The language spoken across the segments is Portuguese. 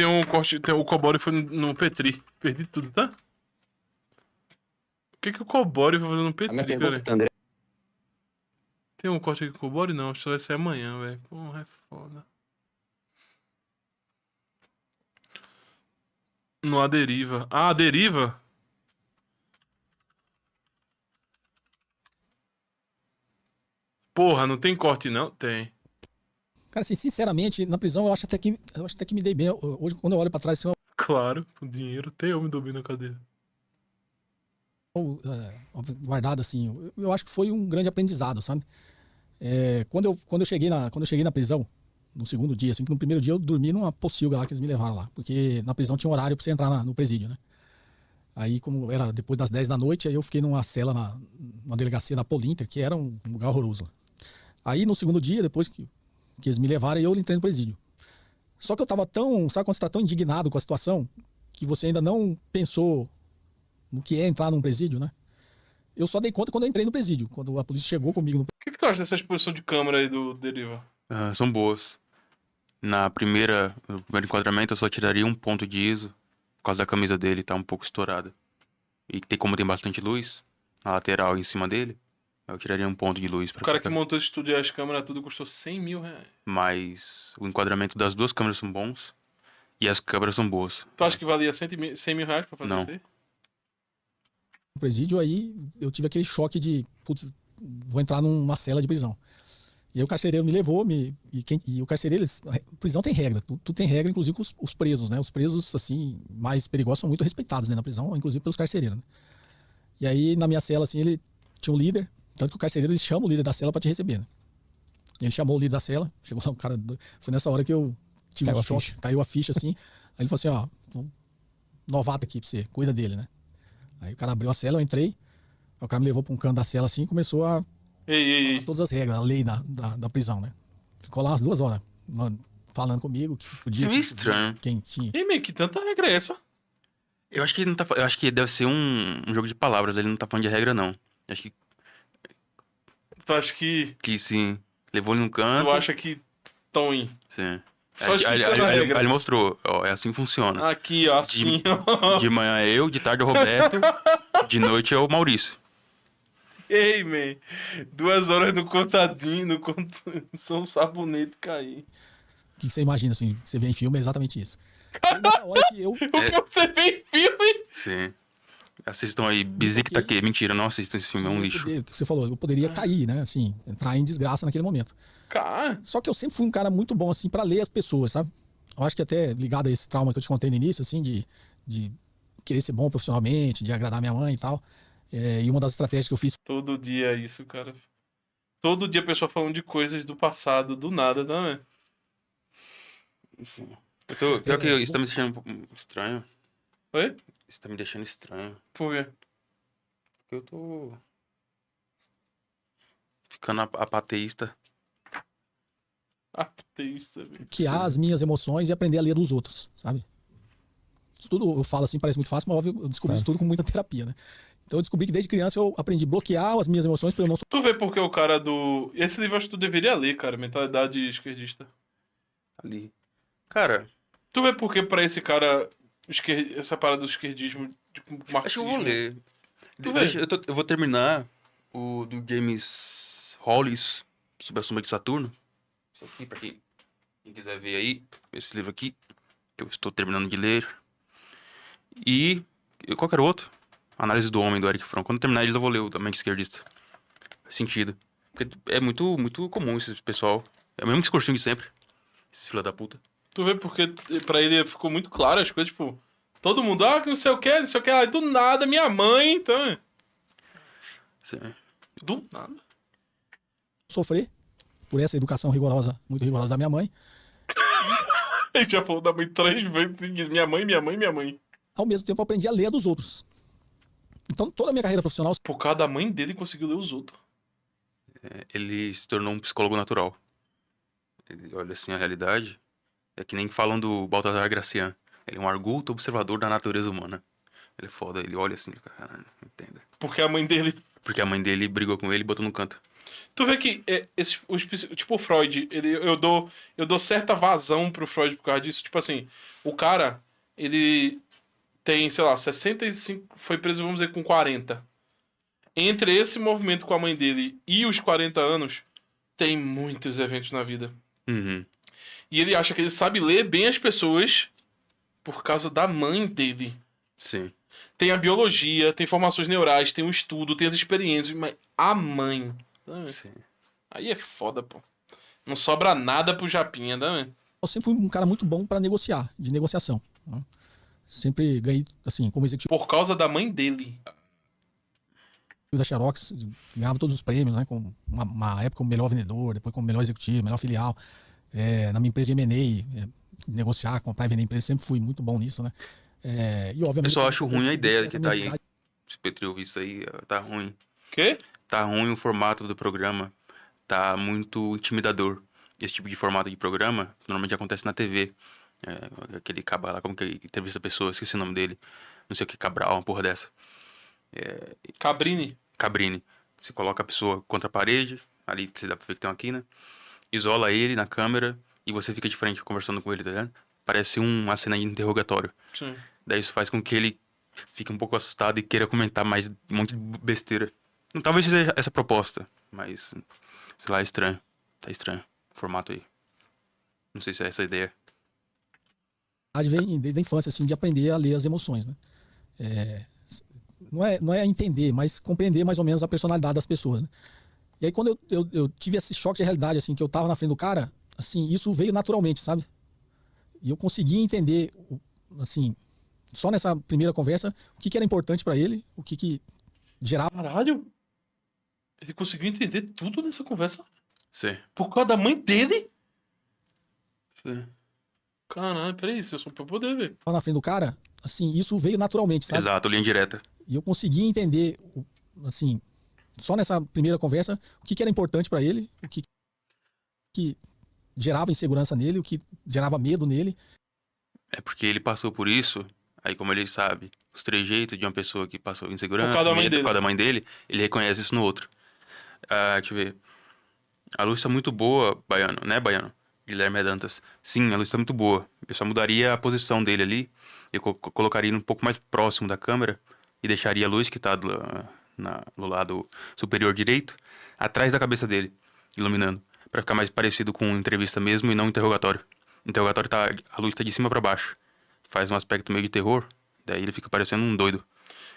Tem um corte, o Cobori foi no Petri. Perdi tudo, tá? O que o Cobori vai fazer no A minha Petri, pergunta, cara? André, Tem um corte aqui com o Cobori? Não, acho que vai ser amanhã, velho. Porra, é foda. No A Deriva. Ah, a Deriva? Porra, não tem corte não? Tem. Cara, assim, sinceramente, na prisão eu acho até que me dei bem. Hoje, quando eu olho pra trás, assim, Claro, com dinheiro. Até eu me dou bem na cadeira. guardado assim, eu acho que foi um grande aprendizado, sabe? Quando eu cheguei na prisão, no segundo dia, assim, que no primeiro dia eu dormi numa pocilga lá que eles me levaram lá, porque na prisão tinha um horário pra você entrar no presídio, né? Aí, como era depois das 10 da noite, aí eu fiquei numa cela na delegacia da Polinter, que era um lugar horroroso. Aí, no segundo dia, depois que eles me levaram, eu entrei no presídio. Só que eu tava sabe quando você tá tão indignado com a situação, que você ainda não pensou no que é entrar num presídio, né? Eu só dei conta quando eu entrei no presídio, quando a polícia chegou comigo no O que tu acha dessa exposição de câmera aí do Deriva? São boas. No primeiro enquadramento eu só tiraria 1 ponto de ISO, por causa da camisa dele, tá um pouco estourada. E como tem bastante luz, na lateral e em cima dele, eu tiraria 1 ponto de luz. O cara que montou esse estúdio e as câmeras tudo custou 100 mil reais. Mas o enquadramento das 2 câmeras são bons e as câmeras são boas. Tu acha que valia 100 mil reais pra fazer Não. isso aí? presídio, aí eu tive aquele choque de, putz, vou entrar numa cela de prisão. E aí o carcereiro me levou, e o carcereiro, prisão tem regra, tudo tem regra, inclusive com os presos, né? Os presos, assim, mais perigosos são muito respeitados, né, na prisão, inclusive pelos carcereiros, né? E aí, na minha cela, assim, ele tinha um líder, tanto que o carcereiro, ele chama o líder da cela pra te receber, né? Ele chamou o líder da cela, chegou lá, um cara, foi nessa hora que eu tive um choque, caiu a ficha, assim, aí ele falou assim, ó, novato aqui pra você, cuida dele, né? Aí o cara abriu a cela, eu entrei, o cara me levou pra um canto da cela, assim, e começou a Ei. todas as regras, a lei da prisão, né? Ficou lá umas 2 horas falando comigo que podia. Isso é meio estranho. Quem tinha. E meio que tanta regra é essa? Eu acho que ele não tá. Eu acho que deve ser um jogo de palavras, ele não tá falando de regra, não. Acho que. Tu acha que. Que sim. Levou ele no canto. Tu acha que tão in? Sim. Só Aí explicando a regra. ele mostrou, ó, é assim que funciona. Aqui, ó, assim, ó. De manhã é eu, de tarde é o Roberto, de noite é o Maurício. Ei, man. 2 horas no contadinho, só um sabonete cair. O que você imagina, assim, que você vê em filme é exatamente isso. E nessa hora que eu. O que você vê em filme? Sim. Assistam aí, Bizik tá aqui. Mentira, não assistam esse filme, é um lixo. O que você falou, eu poderia cair, né? Assim, entrar em desgraça naquele momento. Cara. Só que eu sempre fui um cara muito bom, assim, pra ler as pessoas, sabe? Eu acho que até ligado a esse trauma que eu te contei no início, assim, de querer ser bom profissionalmente, de agradar minha mãe e tal. E uma das estratégias que eu fiz. Todo dia é isso, cara. Todo dia a pessoa falando de coisas do passado, do nada, tá, né? Sim. Pior que isso tá me deixando um pouco estranho. Oi? Isso tá me deixando estranho. Por quê? Porque eu tô ficando apateísta. Ateísta, velho. Que há as minhas emoções e aprender a ler dos outros, sabe? Isso tudo eu falo assim, parece muito fácil, mas óbvio, eu descobri isso tudo com muita terapia, né? Então eu descobri que desde criança eu aprendi a bloquear as minhas emoções pra eu não... Tu vê porque o cara do... Esse livro acho que tu deveria ler, cara. Mentalidade esquerdista. Ali. Cara... Tu vê porque pra esse cara... Essa parada do esquerdismo... Tipo, Acho que marxismo... eu vou ler. Tu vê? Eu vou terminar o do James Hollis, sobre a sombra de Saturno. Isso aqui, pra quem quiser ver aí. Esse livro aqui, que eu estou terminando de ler. E qualquer outro. Análise do Homem, do Eric Fromm. Quando eu terminar eles, eu vou ler o da Mente Esquerdista. Faz sentido. Porque é muito, muito comum esse pessoal. É o mesmo discursinho de sempre. Esses filha da puta. Tu vê porque pra ele ficou muito claro as coisas, tipo... Todo mundo, que não sei o que, não sei o que. Aí do nada, minha mãe, então... Sim. Do nada. Sofrer por essa educação rigorosa, muito rigorosa da minha mãe. Ele já falou da mãe 3 vezes. Minha mãe, minha mãe, minha mãe. Ao mesmo tempo eu aprendi a ler a dos outros. Então toda a minha carreira profissional... Por causa da mãe dele, conseguiu ler os outros. Ele se tornou um psicólogo natural. Ele olha assim a realidade. É que nem falam do Baltazar Gracian. Ele é um arguto observador da natureza humana. Ele é foda, ele olha assim, caralho, entenda. Porque a mãe dele... Porque a mãe dele brigou com ele e botou no canto. Tu vê que tipo o Freud, eu dou certa vazão pro Freud por causa disso. Tipo assim, o cara, ele tem, sei lá, 65, foi preso, vamos dizer, com 40. Entre esse movimento com a mãe dele e os 40 anos, tem muitos eventos na vida. Uhum. E ele acha que ele sabe ler bem as pessoas por causa da mãe dele. Sim. Tem a biologia, tem formações neurais, tem um estudo, tem as experiências, mas a mãe. Sabe? Sim. Aí é foda, pô. Não sobra nada pro Japinha, né? Eu sempre fui um cara muito bom para negociar, de negociação. Né? Sempre ganhei, assim, como executivo Por causa da mãe dele. da Xerox, ganhava todos os prêmios, né? Com uma época como melhor vendedor, depois como melhor executivo, melhor filial. Na minha empresa de M&A, negociar, comprar e vender empresa, sempre fui muito bom nisso, né? E obviamente... Eu só acho ruim a ideia essa que tá aí. mentalidade- Se o Petri ouvir isso aí, tá ruim. Quê? Tá ruim o formato do programa. Tá muito intimidador. Esse tipo de formato de programa normalmente acontece na TV. Aquele cabra lá, como que entrevista a pessoa, esqueci o nome dele. Não sei o que, Cabral, uma porra dessa. Cabrini. Cabrini. Você coloca a pessoa contra a parede, ali você dá pra ver que tem uma quina, isola ele na câmera e você fica de frente conversando com ele, tá ligado? Parece uma cena de interrogatório. Sim. Daí isso faz com que ele fique um pouco assustado e queira comentar mais um monte de besteira. Talvez seja essa a proposta, mas sei lá, é estranho. Tá estranho o formato aí. Não sei se é essa a ideia. vem desde a infância, assim, de aprender a ler as emoções, né? Não é entender, mas compreender mais ou menos a personalidade das pessoas, né? E aí quando eu tive esse choque de realidade, assim, que eu tava na frente do cara, assim, isso veio naturalmente, sabe? E eu consegui entender, assim, só nessa primeira conversa, o que era importante pra ele, o que gerava... Caralho. Ele conseguiu entender tudo nessa conversa Sim. por causa da mãe dele? Sim. Caralho, peraí, isso é só pra poder ver. na frente do cara, assim, isso veio naturalmente, sabe? Exato, linha direta. E eu consegui entender, assim, só nessa primeira conversa, o que era importante pra ele, o que gerava insegurança nele, o que gerava medo nele. É porque ele passou por isso, aí como ele sabe os trejeitos de uma pessoa que passou Por insegurança, causa da mãe medo, dele. por causa da mãe dele, ele reconhece isso no outro. Deixa eu ver. A luz tá muito boa, Baiano, né, Baiano? Guilherme Dantas. Sim, a luz tá muito boa. Eu só mudaria a posição dele ali. Eu colocaria ele um pouco mais próximo da câmera e deixaria a luz que tá do lado superior direito atrás da cabeça dele, iluminando, pra ficar mais parecido com entrevista mesmo e não interrogatório. Interrogatório a luz tá de cima pra baixo. Faz um aspecto meio de terror, daí ele fica parecendo um doido.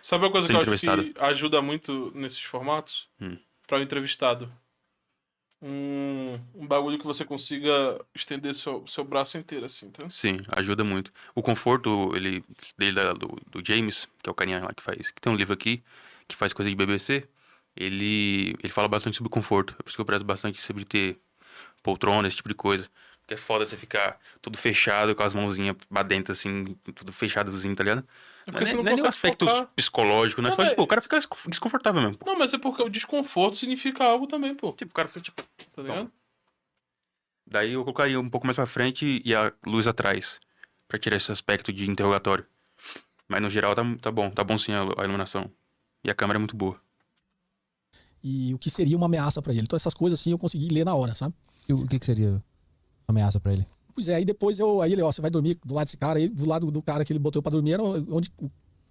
Sabe uma coisa Sendo que eu acho entrevistado. que ajuda muito nesses formatos? Para o entrevistado. Um bagulho que você consiga estender seu braço inteiro, assim, tá? Sim, ajuda muito. O conforto do James, que é o carinha lá que tem um livro aqui, que faz coisa de BBC, ele fala bastante sobre conforto. É por isso que eu prezo bastante sobre ter poltrona, esse tipo de coisa. Porque é foda você ficar tudo fechado, com as mãozinhas pra dentro, assim, tudo fechadozinho, tá ligado? É porque você não Não é nem um consegue aspecto focar. psicológico, né? Não, Só, mas- tipo, o cara fica desconfortável mesmo. Pô. Não, mas é porque o desconforto significa algo também, pô. Tipo, o cara fica tipo. Tá ligado? Daí eu colocaria um pouco mais pra frente e a luz atrás, pra tirar esse aspecto de interrogatório. Mas no geral tá bom sim a iluminação. E a câmera é muito boa. E o que seria uma ameaça pra ele. Então essas coisas assim eu consegui ler na hora, sabe? E o que seria ameaça pra ele? Pois é, aí depois aí ele, ó, você vai dormir do lado desse cara, aí do lado do cara que ele botou pra dormir, era onde,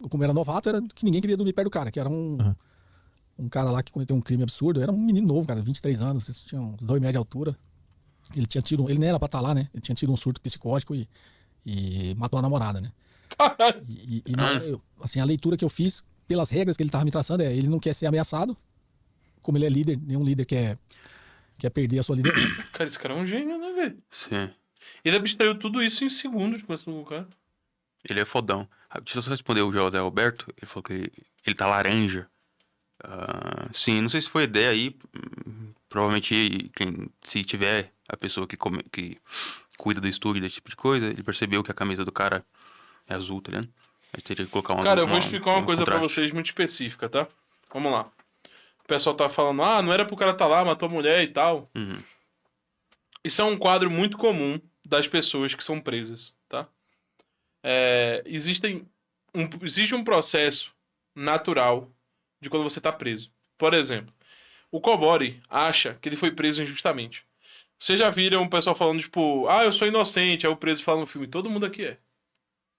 como era novato, era que ninguém queria dormir perto do cara, que era um cara lá que cometeu um crime absurdo, era um menino novo, cara, 23 anos, tinha uns 2 metros de altura. Ele nem era pra estar lá, né? Ele tinha tido um surto psicótico e matou a namorada, né? Caralho. E na hora, assim, a leitura que eu fiz, pelas regras que ele tava me traçando, ele não quer ser ameaçado, como ele é líder, nenhum líder quer perder a sua liderança. Cara, esse cara é um gênio, né, velho? Sim. Ele abstraiu tudo isso em segundos, conversando com o cara. Ele é fodão. Deixa eu só responder o José Alberto. Ele falou que ele tá laranja. Sim, não sei se foi ideia aí. Provavelmente, se tiver a pessoa que cuida do estúdio, desse tipo de coisa, ele percebeu que a camisa do cara é azul, tá ligado? Aí teria que colocar Cara, eu vou explicar uma coisa pra contraste. vocês muito específica, tá? Vamos lá. O pessoal tá falando, não era pro cara tá lá, matou a mulher e tal. Uhum. Isso é um quadro muito comum das pessoas que são presas, tá? Existe um processo natural de quando você tá preso. Por exemplo, O Kobori acha que ele foi preso injustamente. Vocês já viram o pessoal falando, tipo, eu sou inocente, aí o preso fala no filme, todo mundo aqui é.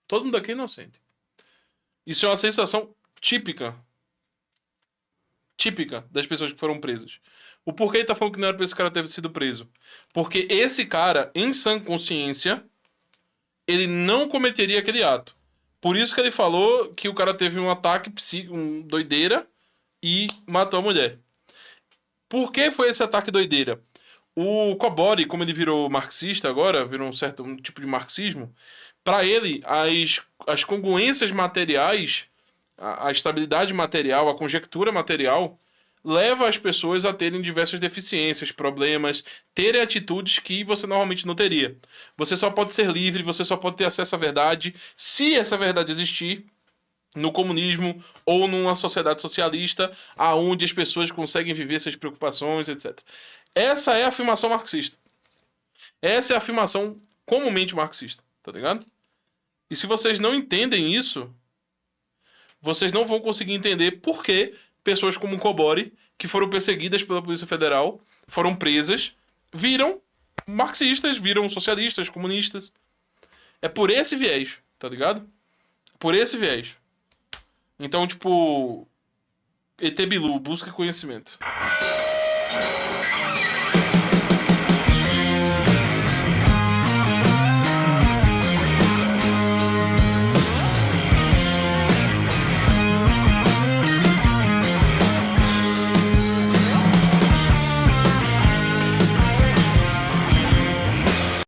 Todo mundo aqui é inocente. Isso é uma sensação típica das pessoas que foram presas. O porquê ele tá falando que não era pra esse cara ter sido preso? Porque esse cara, em sã consciência, ele não cometeria aquele ato. Por isso que ele falou que o cara teve um ataque psíquico, doideira, e matou a mulher. Por que foi esse ataque doideira? O Kobori, como ele virou marxista agora, virou um tipo de marxismo, para ele, as congruências materiais, a estabilidade material, a conjectura material, leva as pessoas a terem diversas deficiências, problemas, terem atitudes que você normalmente não teria. Você só pode ser livre, você só pode ter acesso à verdade, se essa verdade existir, no comunismo ou numa sociedade socialista, aonde as pessoas conseguem viver suas preocupações, etc. Essa é a afirmação marxista. Essa é a afirmação comumente marxista, tá ligado? E se vocês não entendem isso, vocês não vão conseguir entender por que pessoas como o Kobori, que foram perseguidas pela Polícia Federal, foram presas, viram marxistas, viram socialistas, comunistas. É por esse viés, tá ligado? Por esse viés. Então, tipo, ET Bilu, busca conhecimento.